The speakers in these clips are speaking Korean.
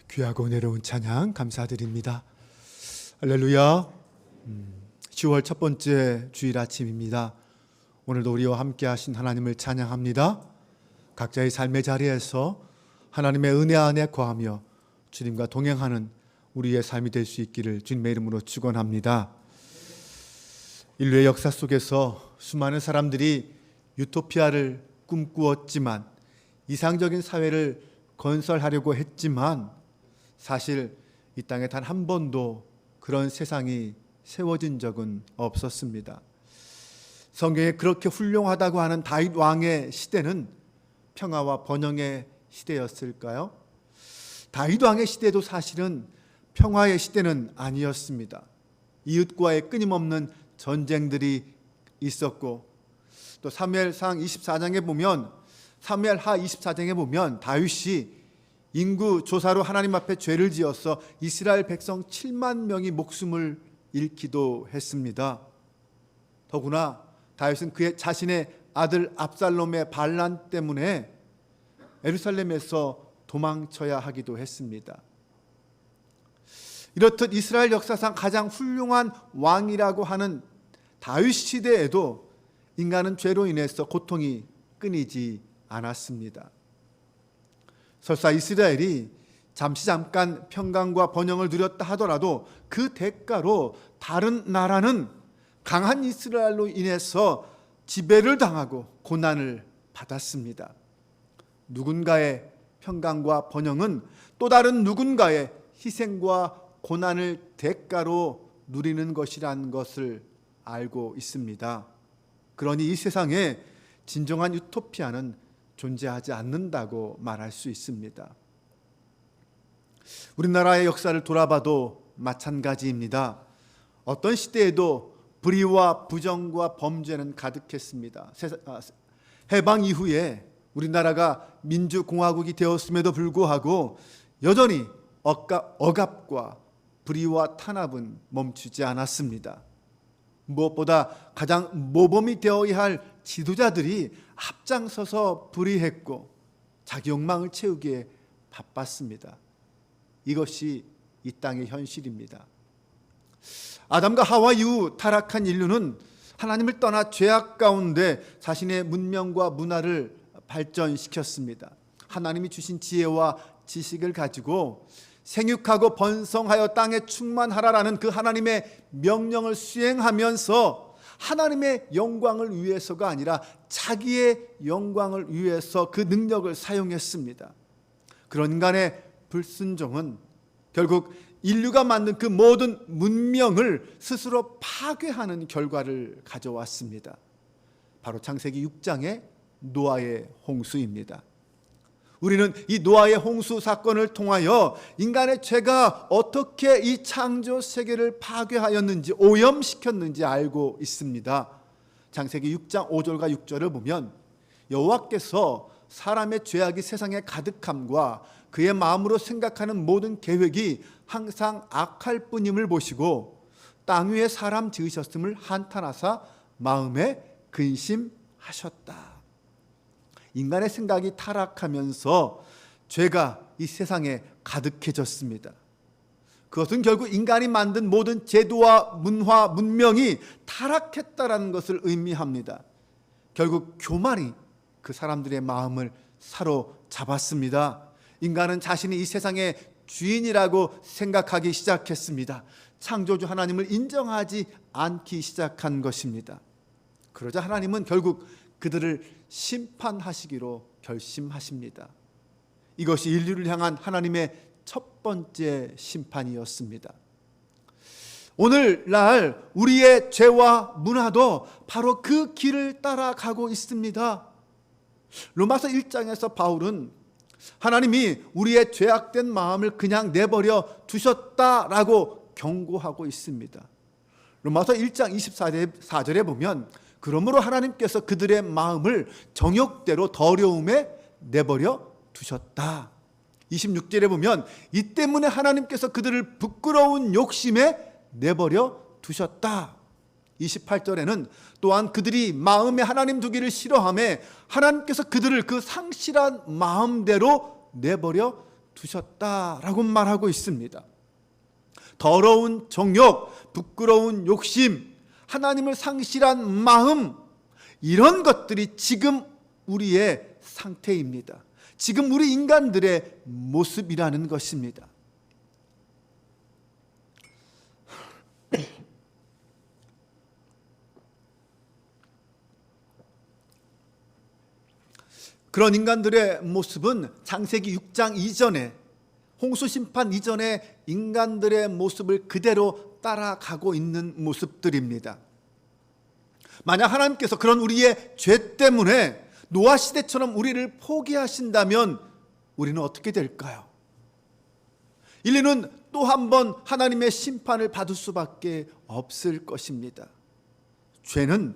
귀하고 내려온 찬양 감사드립니다. 할렐루야. 10월 첫 번째 주일 아침입니다. 오늘도 우리와 함께 하신 하나님을 찬양합니다. 각자의 삶의 자리에서 하나님의 은혜 안에 거하며 주님과 동행하는 우리의 삶이 될 수 있기를 주님의 이름으로 축원합니다. 인류의 역사 속에서 수많은 사람들이 유토피아를 꿈꾸었지만, 이상적인 사회를 건설하려고 했지만, 사실 이 땅에 단 한 번도 그런 세상이 세워진 적은 없었습니다. 성경에 그렇게 훌륭하다고 하는 다윗 왕의 시대는 평화와 번영의 시대였을까요? 다윗 왕의 시대도 사실은 평화의 시대는 아니었습니다. 이웃과의 끊임없는 전쟁들이 있었고, 또 사무엘상 24장에 보면, 사무엘하 24장에 보면 다윗이 인구 조사로 하나님 앞에 죄를 지어서 이스라엘 백성 7만 명이 목숨을 잃기도 했습니다. 더구나 다윗은 그의 자신의 아들 압살롬의 반란 때문에 예루살렘에서 도망쳐야 하기도 했습니다. 이렇듯 이스라엘 역사상 가장 훌륭한 왕이라고 하는 다윗 시대에도 인간은 죄로 인해서 고통이 끊이지 않았습니다. 설사 이스라엘이 잠깐 평강과 번영을 누렸다 하더라도 그 대가로 다른 나라는 강한 이스라엘로 인해서 지배를 당하고 고난을 받았습니다. 누군가의 평강과 번영은 또 다른 누군가의 희생과 고난을 대가로 누리는 것이라는 것을 알고 있습니다. 그러니 이 세상에 진정한 유토피아는 존재하지 않는다고 말할 수 있습니다. 우리나라의 역사를 돌아봐도 마찬가지입니다. 어떤 시대에도 불의와 부정과 범죄는 가득했습니다. 해방 이후에 우리나라가 민주공화국이 되었음에도 불구하고 여전히 억압과 불의와 탄압은 멈추지 않았습니다. 무엇보다 가장 모범이 되어야 할 지도자들이 앞장서서 불의했고 자기 욕망을 채우기에 바빴습니다. 이것이 이 땅의 현실입니다. 아담과 하와 이후 타락한 인류는 하나님을 떠나 죄악 가운데 자신의 문명과 문화를 발전시켰습니다. 하나님이 주신 지혜와 지식을 가지고 생육하고 번성하여 땅에 충만하라라는 그 하나님의 명령을 수행하면서 하나님의 영광을 위해서가 아니라 자기의 영광을 위해서 그 능력을 사용했습니다. 그런 인간의 불순종은 결국 인류가 만든 그 모든 문명을 스스로 파괴하는 결과를 가져왔습니다. 바로 창세기 6장의 노아의 홍수입니다. 우리는 이 노아의 홍수 사건을 통하여 인간의 죄가 어떻게 이 창조 세계를 파괴하였는지, 오염시켰는지 알고 있습니다. 창세기 6장 5절과 6절을 보면 여호와께서 사람의 죄악이 세상에 가득함과 그의 마음으로 생각하는 모든 계획이 항상 악할 뿐임을 보시고 땅 위에 사람 지으셨음을 한탄하사 마음에 근심하셨다. 인간의 생각이 타락하면서 죄가 이 세상에 가득해졌습니다. 그것은 결국 인간이 만든 모든 제도와 문화, 문명이 타락했다라는 것을 의미합니다. 결국 교만이 그 사람들의 마음을 사로잡았습니다. 인간은 자신이 이 세상의 주인이라고 생각하기 시작했습니다. 창조주 하나님을 인정하지 않기 시작한 것입니다. 그러자 하나님은 결국 그들을 심판하시기로 결심하십니다. 이것이 인류를 향한 하나님의 첫 번째 심판이었습니다. 오늘날 우리의 죄와 문화도 바로 그 길을 따라가고 있습니다. 로마서 1장에서 바울은 하나님이 우리의 죄악된 마음을 그냥 내버려 두셨다라고 경고하고 있습니다. 로마서 1장 24절에 보면 그러므로 하나님께서 그들의 마음을 정욕대로 더러움에 내버려 두셨다. 26절에 보면 이 때문에 하나님께서 그들을 부끄러운 욕심에 내버려 두셨다. 28절에는 또한 그들이 마음에 하나님 두기를 싫어하며 하나님께서 그들을 그 상실한 마음대로 내버려 두셨다라고 말하고 있습니다. 더러운 정욕, 부끄러운 욕심, 하나님을 상실한 마음, 이런 것들이 지금 우리의 상태입니다. 지금 우리 인간들의 모습이라는 것입니다. 그런 인간들의 모습은 창세기 6장 이전에, 홍수 심판 이전에 인간들의 모습을 그대로 따라가고 있는 모습들입니다. 만약 하나님께서 그런 우리의 죄 때문에 노아 시대처럼 우리를 포기하신다면 우리는 어떻게 될까요? 인류는 또 한 번 하나님의 심판을 받을 수밖에 없을 것입니다. 죄는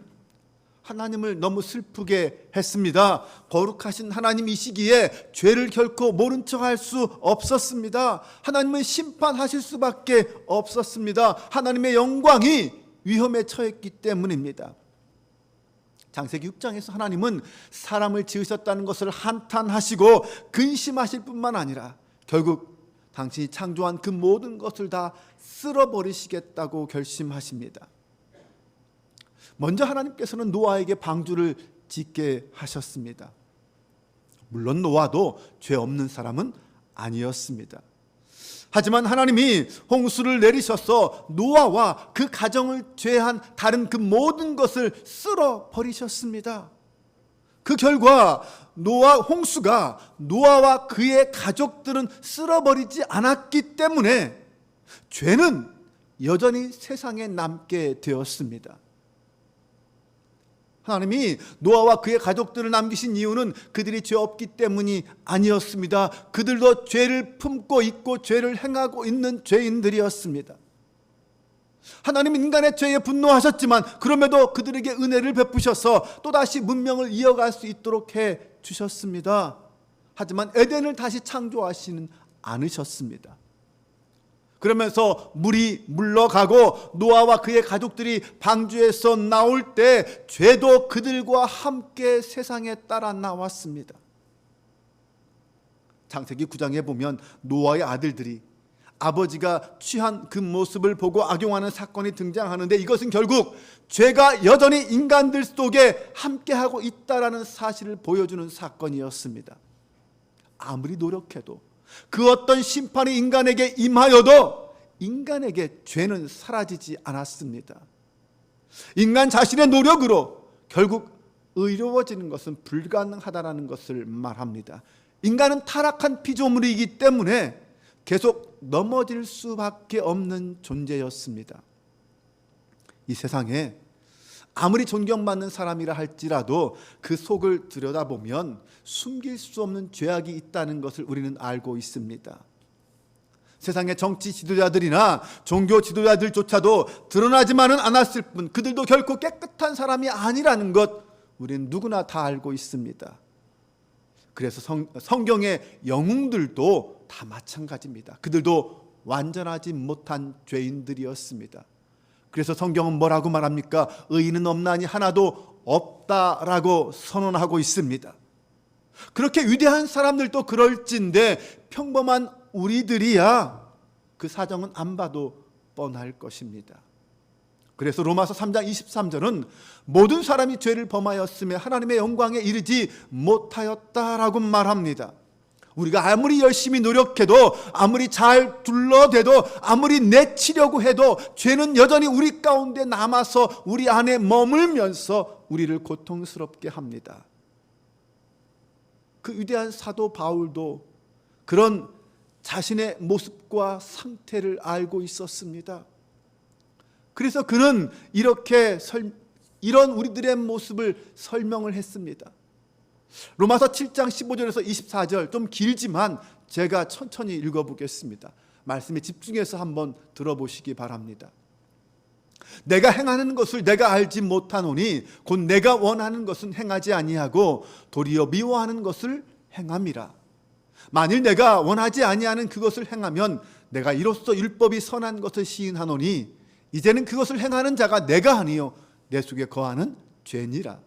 하나님을 너무 슬프게 했습니다. 거룩하신 하나님이시기에 죄를 결코 모른 척할 수 없었습니다. 하나님은 심판하실 수밖에 없었습니다. 하나님의 영광이 위험에 처했기 때문입니다. 창세기 6장에서 하나님은 사람을 지으셨다는 것을 한탄하시고 근심하실 뿐만 아니라 결국 당신이 창조한 그 모든 것을 다 쓸어버리시겠다고 결심하십니다. 먼저 하나님께서는 노아에게 방주를 짓게 하셨습니다. 물론 노아도 죄 없는 사람은 아니었습니다. 하지만 하나님이 홍수를 내리셔서 노아와 그 가정을 죄한 다른 그 모든 것을 쓸어버리셨습니다. 그 결과 홍수가 노아와 그의 가족들은 쓸어버리지 않았기 때문에 죄는 여전히 세상에 남게 되었습니다. 하나님이 노아와 그의 가족들을 남기신 이유는 그들이 죄 없기 때문이 아니었습니다. 그들도 죄를 품고 있고 죄를 행하고 있는 죄인들이었습니다. 하나님 인간의 죄에 분노하셨지만 그럼에도 그들에게 은혜를 베푸셔서 또다시 문명을 이어갈 수 있도록 해 주셨습니다. 하지만 에덴을 다시 창조하시는 않으셨습니다. 그러면서 물이 물러가고 노아와 그의 가족들이 방주에서 나올 때 죄도 그들과 함께 세상에 따라 나왔습니다. 창세기 9장에 보면 노아의 아들들이 아버지가 취한 그 모습을 보고 악용하는 사건이 등장하는데 이것은 결국 죄가 여전히 인간들 속에 함께하고 있다는 사실을 보여주는 사건이었습니다. 아무리 노력해도 그 어떤 심판이 인간에게 임하여도 인간에게 죄는 사라지지 않았습니다. 인간 자신의 노력으로 결국 의로워지는 것은 불가능하다는 것을 말합니다. 인간은 타락한 피조물이기 때문에 계속 넘어질 수밖에 없는 존재였습니다. 이 세상에 아무리 존경받는 사람이라 할지라도 그 속을 들여다보면 숨길 수 없는 죄악이 있다는 것을 우리는 알고 있습니다. 세상의 정치 지도자들이나 종교 지도자들조차도 드러나지만은 않았을 뿐 그들도 결코 깨끗한 사람이 아니라는 것 우리는 누구나 다 알고 있습니다. 그래서 성경의 영웅들도 다 마찬가지입니다. 그들도 완전하지 못한 죄인들이었습니다. 그래서 성경은 뭐라고 말합니까? 의인은 없나니 하나도 없다라고 선언하고 있습니다. 그렇게 위대한 사람들도 그럴진데 평범한 우리들이야 그 사정은 안 봐도 뻔할 것입니다. 그래서 로마서 3장 23절은 모든 사람이 죄를 범하였으며 하나님의 영광에 이르지 못하였다라고 말합니다. 우리가 아무리 열심히 노력해도 아무리 잘 둘러대도 아무리 내치려고 해도 죄는 여전히 우리 가운데 남아서 우리 안에 머물면서 우리를 고통스럽게 합니다. 그 위대한 사도 바울도 그런 자신의 모습과 상태를 알고 있었습니다. 그래서 그는 이런 우리들의 모습을 설명을 했습니다. 로마서 7장 15절에서 24절 좀 길지만 제가 천천히 읽어보겠습니다. 말씀에 집중해서 한번 들어보시기 바랍니다. 내가 행하는 것을 내가 알지 못하노니 곧 내가 원하는 것은 행하지 아니하고 도리어 미워하는 것을 행함이라. 만일 내가 원하지 아니하는 그것을 행하면 내가 이로써 율법이 선한 것을 시인하노니 이제는 그것을 행하는 자가 내가 아니요 내 속에 거하는 죄니라.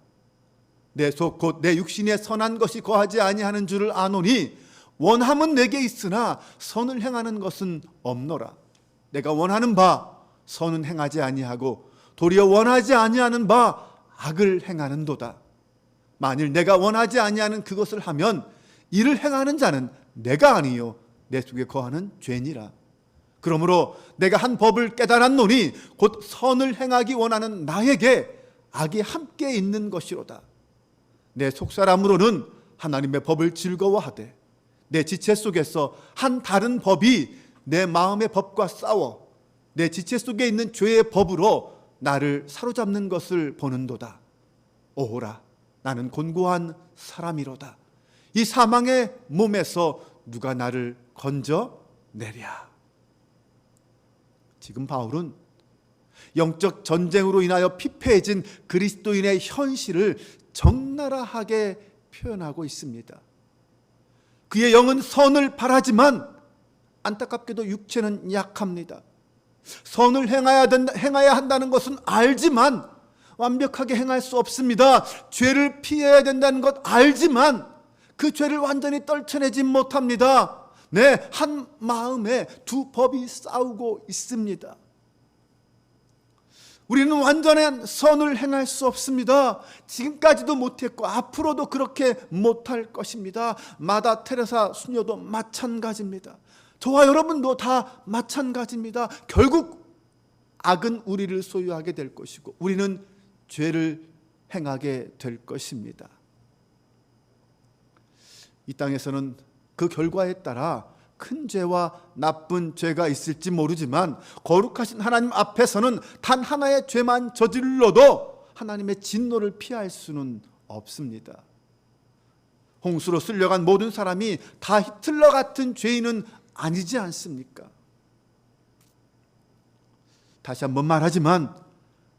내 속 곧 내 육신에 선한 것이 거하지 아니하는 줄을 아노니 원함은 내게 있으나 선을 행하는 것은 없노라. 내가 원하는 바 선은 행하지 아니하고 도리어 원하지 아니하는 바 악을 행하는도다. 만일 내가 원하지 아니하는 그것을 하면 이를 행하는 자는 내가 아니요 내 속에 거하는 죄니라. 그러므로 내가 한 법을 깨달았노니 곧 선을 행하기 원하는 나에게 악이 함께 있는 것이로다. 내 속사람으로는 하나님의 법을 즐거워하되 내 지체 속에서 한 다른 법이 내 마음의 법과 싸워 내 지체 속에 있는 죄의 법으로 나를 사로잡는 것을 보는도다. 오호라, 나는 곤고한 사람이로다. 이 사망의 몸에서 누가 나를 건져내랴. 지금 바울은 영적 전쟁으로 인하여 피폐해진 그리스도인의 현실을 적나라하게 표현하고 있습니다. 그의 영은 선을 바라지만 안타깝게도 육체는 약합니다. 선을 행해야 한다는 것은 알지만 완벽하게 행할 수 없습니다. 죄를 피해야 된다는 것 알지만 그 죄를 완전히 떨쳐내지 못합니다. 네, 한 마음에 두 법이 싸우고 있습니다. 우리는 완전한 선을 행할 수 없습니다. 지금까지도 못했고 앞으로도 그렇게 못할 것입니다. 마다 테레사 수녀도 마찬가지입니다. 저와 여러분도 다 마찬가지입니다. 결국 악은 우리를 소유하게 될 것이고 우리는 죄를 행하게 될 것입니다. 이 땅에서는 그 결과에 따라 큰 죄와 나쁜 죄가 있을지 모르지만 거룩하신 하나님 앞에서는 단 하나의 죄만 저질러도 하나님의 진노를 피할 수는 없습니다. 홍수로 쓸려간 모든 사람이 다 히틀러 같은 죄인은 아니지 않습니까? 다시 한번 말하지만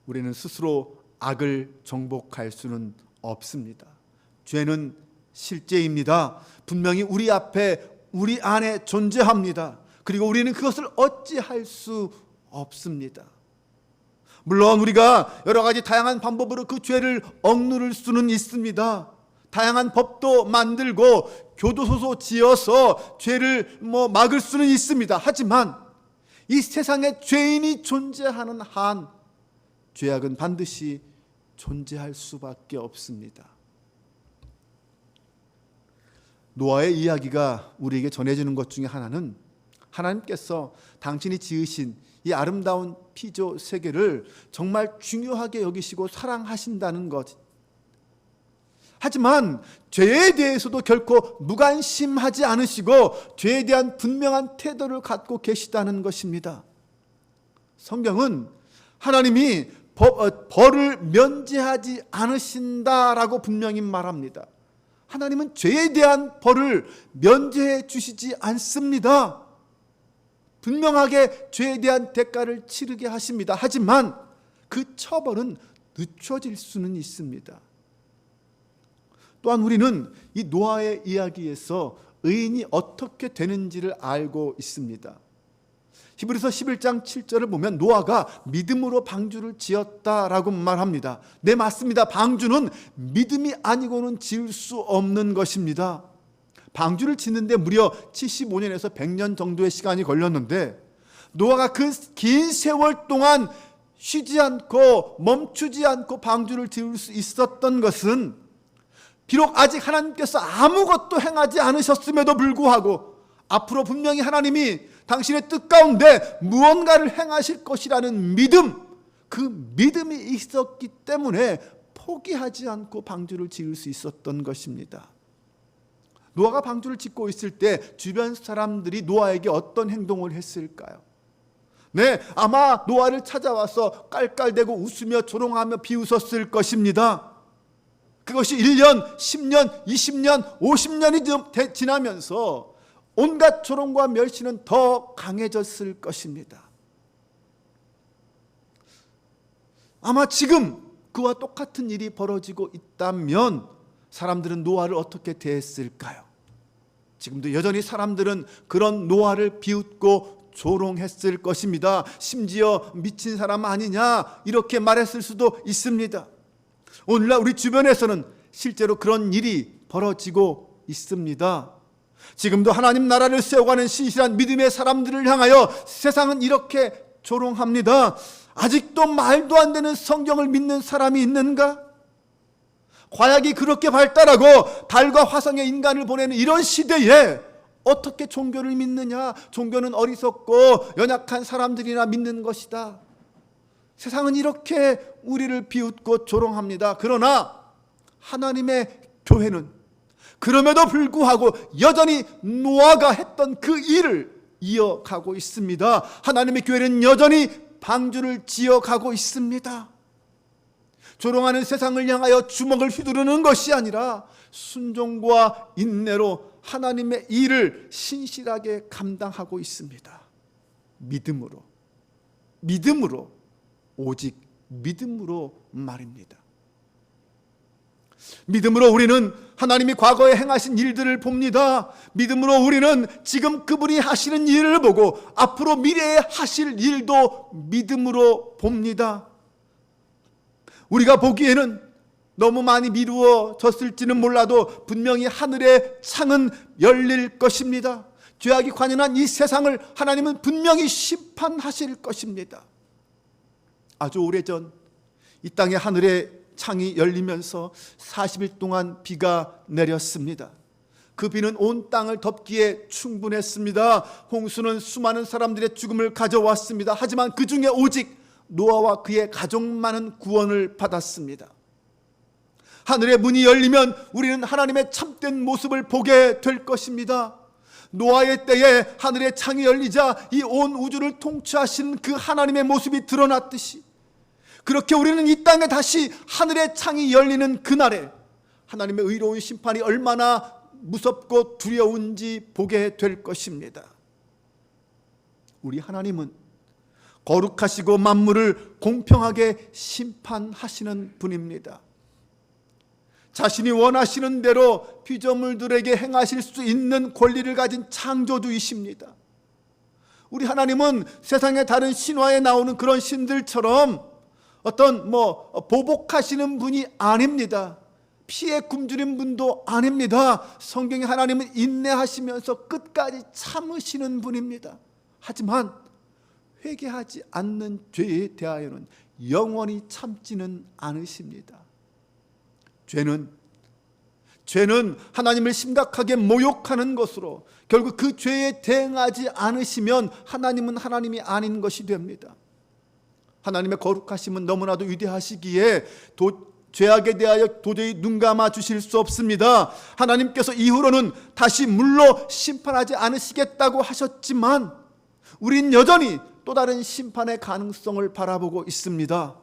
우리는 스스로 악을 정복할 수는 없습니다. 죄는 실제입니다. 분명히 우리 앞에 우리 안에 존재합니다. 그리고 우리는 그것을 어찌할 수 없습니다. 물론 우리가 여러 가지 다양한 방법으로 그 죄를 억누를 수는 있습니다. 다양한 법도 만들고 교도소도 지어서 죄를 막을 수는 있습니다. 하지만 이 세상에 죄인이 존재하는 한 죄악은 반드시 존재할 수밖에 없습니다. 노아의 이야기가 우리에게 전해지는 것 중에 하나는 하나님께서 당신이 지으신 이 아름다운 피조 세계를 정말 중요하게 여기시고 사랑하신다는 것. 하지만 죄에 대해서도 결코 무관심하지 않으시고 죄에 대한 분명한 태도를 갖고 계시다는 것입니다. 성경은 하나님이 벌을 면제하지 않으신다라고 분명히 말합니다. 하나님은 죄에 대한 벌을 면제해 주시지 않습니다. 분명하게 죄에 대한 대가를 치르게 하십니다. 하지만 그 처벌은 늦춰질 수는 있습니다. 또한 우리는 이 노아의 이야기에서 의인이 어떻게 되는지를 알고 있습니다. 히브리서 11장 7절을 보면 노아가 믿음으로 방주를 지었다라고 말합니다. 네, 맞습니다. 방주는 믿음이 아니고는 지을 수 없는 것입니다. 방주를 짓는데 무려 75년에서 100년 정도의 시간이 걸렸는데 노아가 그 긴 세월 동안 쉬지 않고 멈추지 않고 방주를 지을 수 있었던 것은 비록 아직 하나님께서 아무것도 행하지 않으셨음에도 불구하고 앞으로 분명히 하나님이 당신의 뜻 가운데 무언가를 행하실 것이라는 믿음, 그 믿음이 있었기 때문에 포기하지 않고 방주를 지을 수 있었던 것입니다. 노아가 방주를 짓고 있을 때 주변 사람들이 노아에게 어떤 행동을 했을까요? 네, 아마 노아를 찾아와서 깔깔대고 웃으며 조롱하며 비웃었을 것입니다. 그것이 1년, 10년, 20년, 50년이 지나면서 온갖 조롱과 멸시는 더 강해졌을 것입니다. 아마 지금 그와 똑같은 일이 벌어지고 있다면 사람들은 노아를 어떻게 대했을까요? 지금도 여전히 사람들은 그런 노아를 비웃고 조롱했을 것입니다. 심지어 미친 사람 아니냐 이렇게 말했을 수도 있습니다. 오늘날 우리 주변에서는 실제로 그런 일이 벌어지고 있습니다. 지금도 하나님 나라를 세워가는 신실한 믿음의 사람들을 향하여 세상은 이렇게 조롱합니다. 아직도 말도 안 되는 성경을 믿는 사람이 있는가? 과학이 그렇게 발달하고 달과 화성에 인간을 보내는 이런 시대에 어떻게 종교를 믿느냐? 종교는 어리석고 연약한 사람들이나 믿는 것이다. 세상은 이렇게 우리를 비웃고 조롱합니다. 그러나 하나님의 교회는 그럼에도 불구하고 여전히 노아가 했던 그 일을 이어가고 있습니다. 하나님의 교회는 여전히 방주를 지어가고 있습니다. 조롱하는 세상을 향하여 주먹을 휘두르는 것이 아니라 순종과 인내로 하나님의 일을 신실하게 감당하고 있습니다. 믿음으로, 오직 믿음으로 말입니다. 믿음으로 우리는 하나님이 과거에 행하신 일들을 봅니다. 믿음으로 우리는 지금 그분이 하시는 일을 보고 앞으로 미래에 하실 일도 믿음으로 봅니다. 우리가 보기에는 너무 많이 미루어졌을지는 몰라도 분명히 하늘의 창은 열릴 것입니다. 죄악이 관연한 이 세상을 하나님은 분명히 심판하실 것입니다. 아주 오래전 이 땅의 하늘의 창이 열리면서 40일 동안 비가 내렸습니다. 그 비는 온 땅을 덮기에 충분했습니다. 홍수는 수많은 사람들의 죽음을 가져왔습니다. 하지만 그 중에 오직 노아와 그의 가족만은 구원을 받았습니다. 하늘의 문이 열리면 우리는 하나님의 참된 모습을 보게 될 것입니다. 노아의 때에 하늘의 창이 열리자 이 온 우주를 통치하신 그 하나님의 모습이 드러났듯이 그렇게 우리는 이 땅에 다시 하늘의 창이 열리는 그날에 하나님의 의로운 심판이 얼마나 무섭고 두려운지 보게 될 것입니다. 우리 하나님은 거룩하시고 만물을 공평하게 심판하시는 분입니다. 자신이 원하시는 대로 피조물들에게 행하실 수 있는 권리를 가진 창조주이십니다. 우리 하나님은 세상의 다른 신화에 나오는 그런 신들처럼 어떤 보복하시는 분이 아닙니다. 피해 굶주린 분도 아닙니다. 성경에 하나님은 인내하시면서 끝까지 참으시는 분입니다. 하지만 회개하지 않는 죄에 대하여는 영원히 참지는 않으십니다. 죄는 하나님을 심각하게 모욕하는 것으로 결국 그 죄에 대응하지 않으시면 하나님은 하나님이 아닌 것이 됩니다. 하나님의 거룩하심은 너무나도 위대하시기에 죄악에 대하여 도저히 눈감아 주실 수 없습니다. 하나님께서 이후로는 다시 물로 심판하지 않으시겠다고 하셨지만 우린 여전히 또 다른 심판의 가능성을 바라보고 있습니다.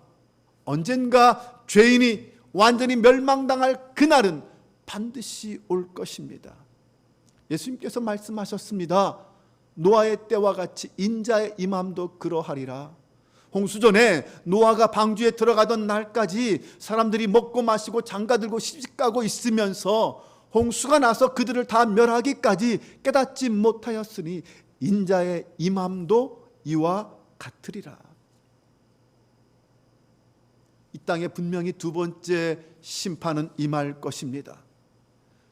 언젠가 죄인이 완전히 멸망당할 그날은 반드시 올 것입니다. 예수님께서 말씀하셨습니다. 노아의 때와 같이 인자의 임함도 그러하리라. 홍수전에 노아가 방주에 들어가던 날까지 사람들이 먹고 마시고 장가들고 시집가고 있으면서 홍수가 나서 그들을 다 멸하기까지 깨닫지 못하였으니 인자의 임함도 이와 같으리라. 이 땅에 분명히 두 번째 심판은 임할 것입니다.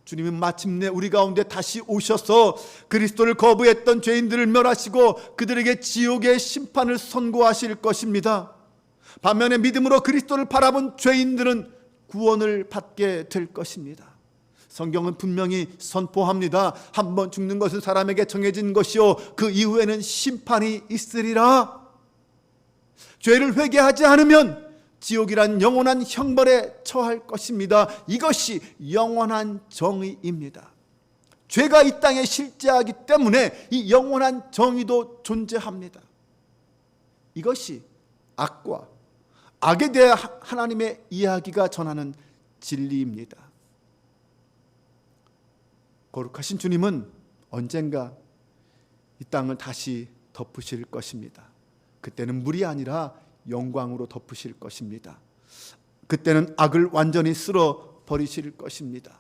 주님은 마침내 우리 가운데 다시 오셔서 그리스도를 거부했던 죄인들을 멸하시고 그들에게 지옥의 심판을 선고하실 것입니다. 반면에 믿음으로 그리스도를 바라본 죄인들은 구원을 받게 될 것입니다. 성경은 분명히 선포합니다. 한 번 죽는 것은 사람에게 정해진 것이요 그 이후에는 심판이 있으리라. 죄를 회개하지 않으면 지옥이란 영원한 형벌에 처할 것입니다. 이것이 영원한 정의입니다. 죄가 이 땅에 실제하기 때문에 이 영원한 정의도 존재합니다. 이것이 악과 악에 대해 하나님의 이야기가 전하는 진리입니다. 거룩하신 주님은 언젠가 이 땅을 다시 덮으실 것입니다. 그때는 물이 아니라 영광으로 덮으실 것입니다. 그때는 악을 완전히 쓸어 버리실 것입니다.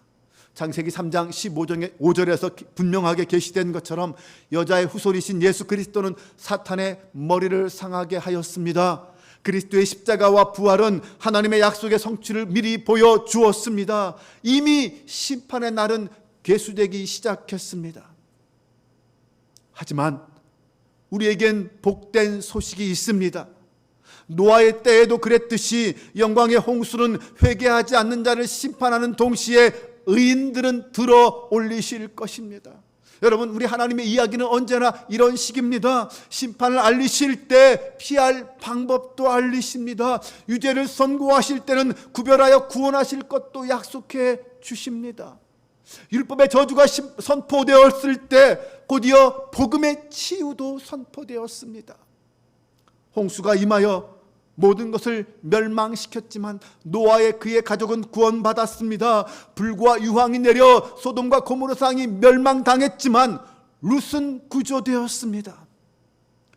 창세기 3장 15절에서 분명하게 계시된 것처럼 여자의 후손이신 예수 그리스도는 사탄의 머리를 상하게 하였습니다. 그리스도의 십자가와 부활은 하나님의 약속의 성취를 미리 보여주었습니다. 이미 심판의 날은 괴수되기 시작했습니다. 하지만 우리에겐 복된 소식이 있습니다. 노아의 때에도 그랬듯이 영광의 홍수는 회개하지 않는 자를 심판하는 동시에 의인들은 들어 올리실 것입니다. 여러분, 우리 하나님의 이야기는 언제나 이런 식입니다. 심판을 알리실 때 피할 방법도 알리십니다. 유죄를 선고하실 때는 구별하여 구원하실 것도 약속해 주십니다. 율법의 저주가 선포되었을 때 곧이어 복음의 치유도 선포되었습니다. 홍수가 임하여 모든 것을 멸망시켰지만 노아의 그의 가족은 구원받았습니다. 불과 유황이 내려 소돔과 고모라 상이 멸망당했지만 룻은 구조되었습니다.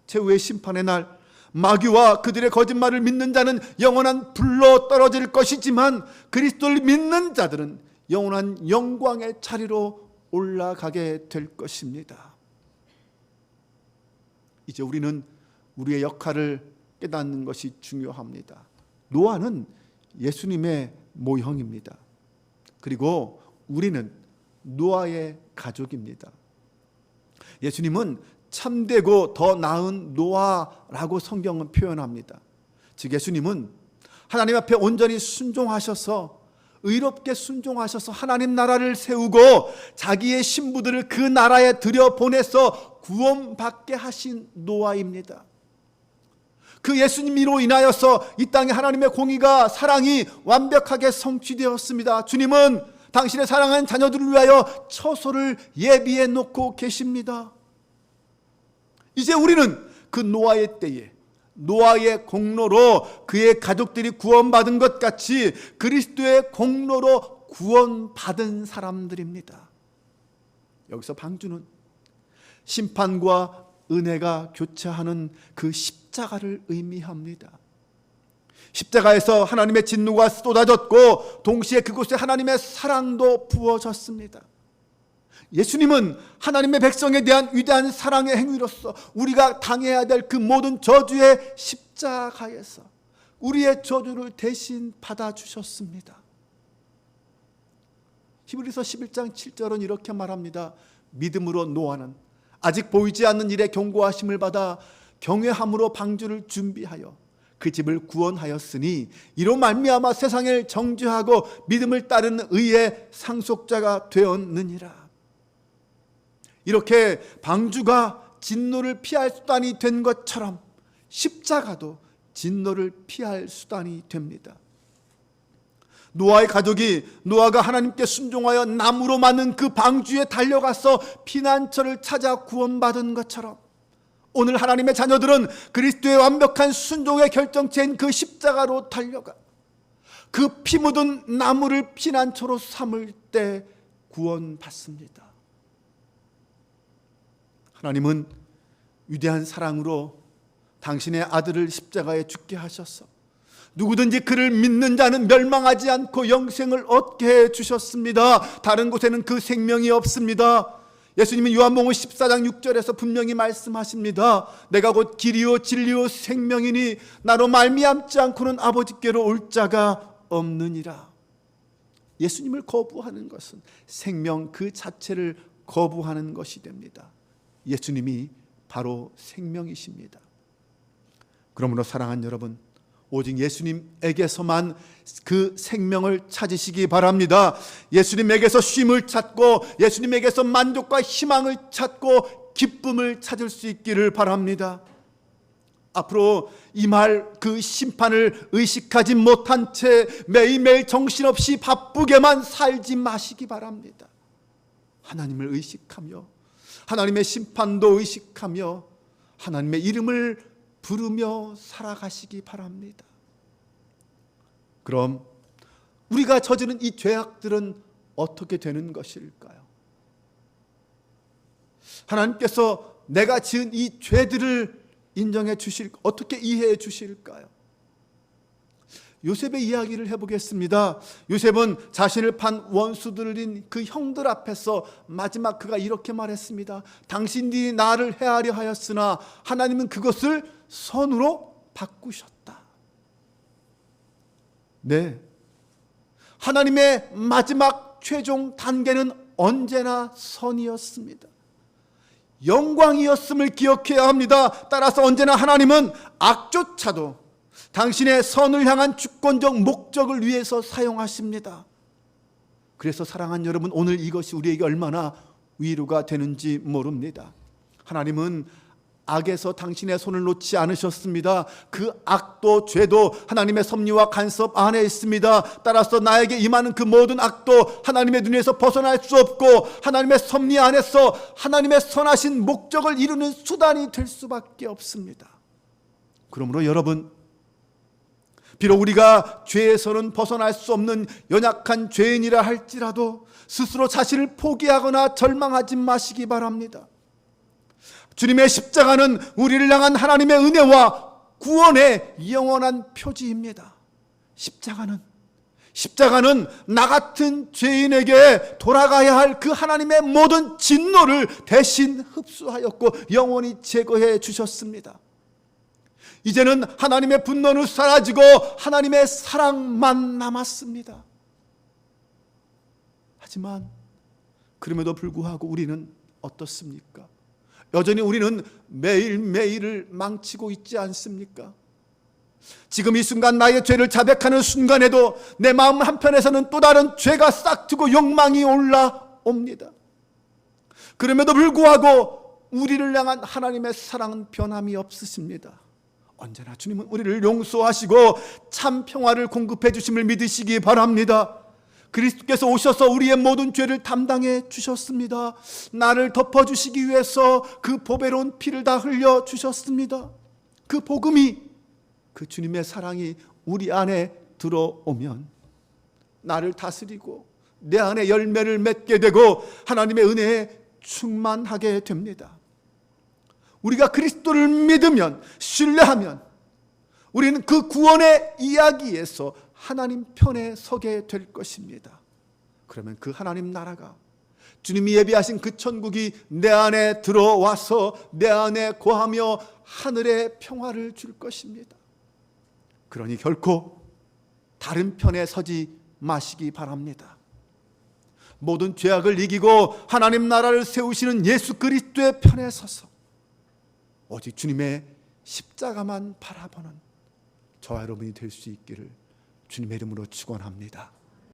최후의 심판의 날 마귀와 그들의 거짓말을 믿는 자는 영원한 불로 떨어질 것이지만 그리스도를 믿는 자들은 영원한 영광의 자리로 올라가게 될 것입니다. 이제 우리는 우리의 역할을 깨닫는 것이 중요합니다. 노아는 예수님의 모형입니다. 그리고 우리는 노아의 가족입니다. 예수님은 참되고 더 나은 노아라고 성경은 표현합니다. 즉 예수님은 하나님 앞에 온전히 순종하셔서 의롭게 순종하셔서 하나님 나라를 세우고 자기의 신부들을 그 나라에 들여보내서 구원받게 하신 노아입니다. 그 예수님으로 인하여서 이 땅에 하나님의 공의가 사랑이 완벽하게 성취되었습니다. 주님은 당신의 사랑하는 자녀들을 위하여 처소를 예비해 놓고 계십니다. 이제 우리는 그 노아의 때에 노아의 공로로 그의 가족들이 구원받은 것 같이 그리스도의 공로로 구원받은 사람들입니다. 여기서 방주는 심판과 은혜가 교차하는 그 십자가를 의미합니다. 십자가에서 하나님의 진노가 쏟아졌고 동시에 그곳에 하나님의 사랑도 부어졌습니다. 예수님은 하나님의 백성에 대한 위대한 사랑의 행위로서 우리가 당해야 될 그 모든 저주의 십자가에서 우리의 저주를 대신 받아주셨습니다. 히브리서 11장 7절은 이렇게 말합니다. 믿음으로 노아는 아직 보이지 않는 일에 경고하심을 받아 경외함으로 방주를 준비하여 그 집을 구원하였으니 이로 말미암아 세상을 정죄하고 믿음을 따르는 의의 상속자가 되었느니라. 이렇게 방주가 진노를 피할 수단이 된 것처럼 십자가도 진노를 피할 수단이 됩니다. 노아의 가족이 노아가 하나님께 순종하여 나무로 만든 그 방주에 달려가서 피난처를 찾아 구원받은 것처럼 오늘 하나님의 자녀들은 그리스도의 완벽한 순종의 결정체인 그 십자가로 달려가 그 피 묻은 나무를 피난처로 삼을 때 구원받습니다. 하나님은 위대한 사랑으로 당신의 아들을 십자가에 죽게 하셔서 누구든지 그를 믿는 자는 멸망하지 않고 영생을 얻게 해주셨습니다. 다른 곳에는 그 생명이 없습니다. 예수님은 요한복음 14장 6절에서 분명히 말씀하십니다. 내가 곧 길이요 진리요 생명이니 나로 말미암지 않고는 아버지께로 올 자가 없느니라. 예수님을 거부하는 것은 생명 그 자체를 거부하는 것이 됩니다. 예수님이 바로 생명이십니다. 그러므로 사랑하는 여러분, 오직 예수님에게서만 그 생명을 찾으시기 바랍니다. 예수님에게서 쉼을 찾고 예수님에게서 만족과 희망을 찾고 기쁨을 찾을 수 있기를 바랍니다. 앞으로 이 말 그 심판을 의식하지 못한 채 매일매일 정신없이 바쁘게만 살지 마시기 바랍니다. 하나님을 의식하며 하나님의 심판도 의식하며 하나님의 이름을 부르며 살아가시기 바랍니다. 그럼 우리가 저지른 이 죄악들은 어떻게 되는 것일까요? 하나님께서 내가 지은 이 죄들을 인정해 주실, 어떻게 이해해 주실까요? 요셉의 이야기를 해보겠습니다. 요셉은 자신을 판 원수들인 그 형들 앞에서 마지막 그가 이렇게 말했습니다. 당신들이 나를 해하려 하였으나 하나님은 그것을 선으로 바꾸셨다. 네, 하나님의 마지막 최종 단계는 언제나 선이었습니다. 영광이었음을 기억해야 합니다. 따라서 언제나 하나님은 악조차도 당신의 선을 향한 주권적 목적을 위해서 사용하십니다. 그래서 사랑하는 여러분, 오늘 이것이 우리에게 얼마나 위로가 되는지 모릅니다. 하나님은 악에서 당신의 손을 놓지 않으셨습니다. 그 악도 죄도 하나님의 섭리와 간섭 안에 있습니다. 따라서 나에게 임하는 그 모든 악도 하나님의 눈에서 벗어날 수 없고 하나님의 섭리 안에서 하나님의 선하신 목적을 이루는 수단이 될 수밖에 없습니다. 그러므로 여러분, 비록 우리가 죄에서는 벗어날 수 없는 연약한 죄인이라 할지라도 스스로 자신을 포기하거나 절망하지 마시기 바랍니다. 주님의 십자가는 우리를 향한 하나님의 은혜와 구원의 영원한 표지입니다. 십자가는 나 같은 죄인에게 돌아가야 할 그 하나님의 모든 진노를 대신 흡수하였고 영원히 제거해 주셨습니다. 이제는 하나님의 분노는 사라지고 하나님의 사랑만 남았습니다. 하지만 그럼에도 불구하고 우리는 어떻습니까? 여전히 우리는 매일매일을 망치고 있지 않습니까? 지금 이 순간 나의 죄를 자백하는 순간에도 내 마음 한편에서는 또 다른 죄가 싹트고 욕망이 올라옵니다. 그럼에도 불구하고 우리를 향한 하나님의 사랑은 변함이 없으십니다. 언제나 주님은 우리를 용서하시고 참 평화를 공급해 주심을 믿으시기 바랍니다. 그리스도께서 오셔서 우리의 모든 죄를 담당해 주셨습니다. 나를 덮어주시기 위해서 그 보배로운 피를 다 흘려 주셨습니다. 그 복음이, 그 주님의 사랑이 우리 안에 들어오면 나를 다스리고 내 안에 열매를 맺게 되고 하나님의 은혜에 충만하게 됩니다. 우리가 그리스도를 믿으면, 신뢰하면 우리는 그 구원의 이야기에서 하나님 편에 서게 될 것입니다. 그러면 그 하나님 나라가, 주님이 예비하신 그 천국이 내 안에 들어와서 내 안에 거하며 하늘의 평화를 줄 것입니다. 그러니 결코 다른 편에 서지 마시기 바랍니다. 모든 죄악을 이기고 하나님 나라를 세우시는 예수 그리스도의 편에 서서 오직 주님의 십자가만 바라보는 저와 여러분이 될 수 있기를 주님의 이름으로 축원합니다.